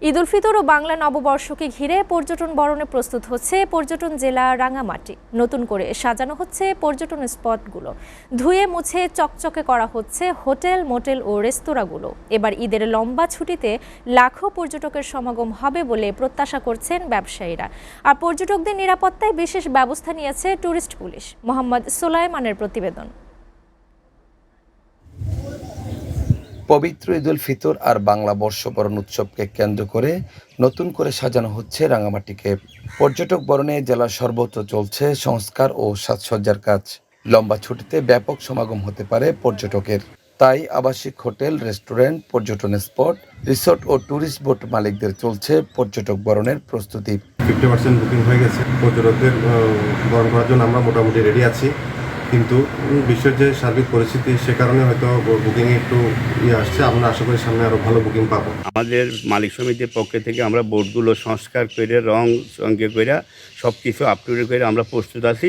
ঈদ উল ফিতর ও বাংলা নববর্ষকে ঘিরে পর্যটন বরণে প্রস্তুত হচ্ছে পর্যটন জেলা রাঙামাটি। নতুন করে সাজানো হচ্ছে পর্যটন স্পটগুলো, ধুয়ে মুছে চকচকে করা হচ্ছে হোটেল, মোটেল ও রেস্তোরাঁগুলো। এবার ঈদের লম্বা ছুটিতে লাখো পর্যটকের সমাগম হবে বলে প্রত্যাশা করছেন ব্যবসায়ীরা। আর পর্যটকদের নিরাপত্তায় বিশেষ ব্যবস্থা নিয়েছে ট্যুরিস্ট পুলিশ। মোহাম্মদ সোলাইমানের প্রতিবেদন। পবিত্র ঈদ উল ফিতর আর বাংলা বর্ষবরণ উৎসবকে কেন্দ্র করে নতুন করে সাজানো হচ্ছে রাঙামাটিকে। পর্যটক বরণে জেলার সর্বত্র চলছে সংস্কার ও সাজসজ্জার কাজ। লম্বা ছুটিতে ব্যাপক সমাগম হতে পারে পর্যটকের, তাই আবাসিক হোটেল, রেস্টুরেন্ট, পর্যটন স্পট, রিসোর্ট ও ট্যুরিস্ট বোট মালিকদের চলছে পর্যটক বরণের প্রস্তুতি। 50% বুকিং হয়ে গেছে। পর্যটকদের বরণ করার জন্য আমরা মোটামুটি রেডি আছি, কিন্তু বিশ্বের যে সার্বিক পরিস্থিতি সে কারণে হয়তো বুকিংয়ে একটু আসছে। আমরা আশা করি সামনে আরও ভালো বুকিং পাবো। আমাদের মালিক সমিতির পক্ষ থেকে আমরা বোর্ডগুলো সংস্কার করে রং সঙ্গে করে সব কিছু আপ টু ডেট করে আমরা প্রস্তুত আছি।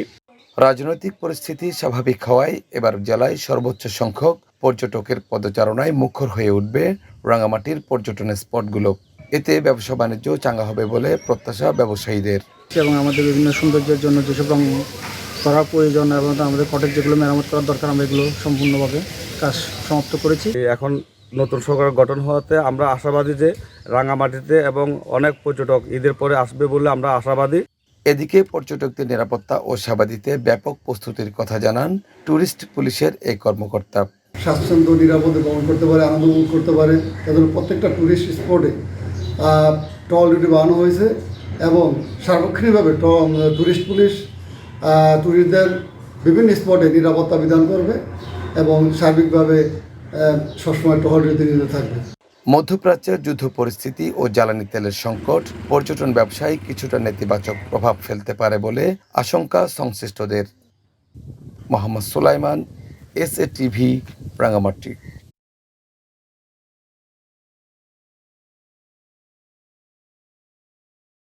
রাজনৈতিক পরিস্থিতি স্বাভাবিক হওয়ায় এবার জেলায় সর্বোচ্চ সংখ্যক পর্যটকের পদচারণায় মুখর হয়ে উঠবে রাঙামাটির পর্যটন স্পটগুলো। এতে ব্যবসা বাণিজ্য চাঙ্গা হবে বলে প্রত্যাশা ব্যবসায়ীদের। এবং আমাদের বিভিন্ন সৌন্দর্যের জন্য যেসব রং করা প্রয়োজন এবং আমাদের কটেজ যেগুলো মেরামত করার দরকার, আমরা এগুলো সম্পূর্ণভাবে কাজ সমাপ্ত করেছি। এখন নতুন সরকার গঠন হওয়াতে আমরা আশাবাদী যে রাঙামাটিতে এবং অনেক পর্যটক ঈদের পরে আসবে বলে আমরা আশাবাদী। এদিকে পর্যটকদের নিরাপত্তা ও সেবা দিতে ব্যাপক প্রস্তুতির কথা জানান ট্যুরিস্ট পুলিশের এই কর্মকর্তা। স্বাচ্ছন্দ্য নিরাপদে ভ্রমণ করতে পারে, আনন্দ উপভোগ করতে পারে। তাদের প্রত্যেকটা ট্যুরিস্ট স্পটে টল ডিউটি বানানো হয়েছে এবং সার্বক্ষণিকভাবে ট্যুরিস্ট পুলিশ ট্যুরিস্টদের বিভিন্ন স্পটে নিরাপত্তা বিধান করবে এবং সার্বিকভাবে সবসময় টহল ডিউটি নিতে থাকবে। মধ্যপ্রাচ্যের যুদ্ধ পরিস্থিতি ও জ্বালানি তেলের সংকট পর্যটন ব্যবসায় কিছুটা নেতিবাচক প্রভাব ফেলতে পারে বলে আশঙ্কা সংশ্লিষ্টদের। মোহাম্মদ সোলাইমান, SA টিভি, রাঙামাটি।